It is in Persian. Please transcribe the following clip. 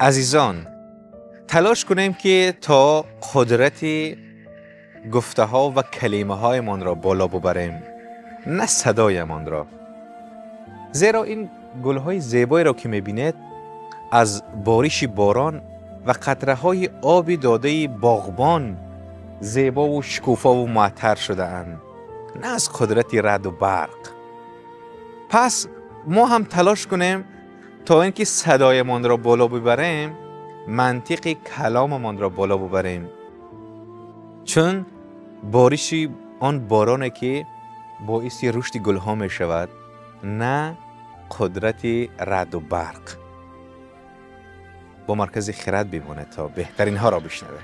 عزیزان، تلاش کنیم که تا قدرت گفته ها و کلمه های من را بالا ببریم، نه صدای من را. زیرا این گل های زیبایی را که میبینید از بارش باران و قطره های آب داده باغبان زیبا و شکوفا و معطر شده اند، نه از قدرت رعد و برق. پس ما هم تلاش کنیم تا اینکه صدای من را بالا ببریم، منطق کلام من را بالا ببریم، چون بارش آن بارانه که باعث رشد گل ها می شود، نه قدرت رعد و برق. با مرکز خرد بمانه تا بهترین ها را بشنوه.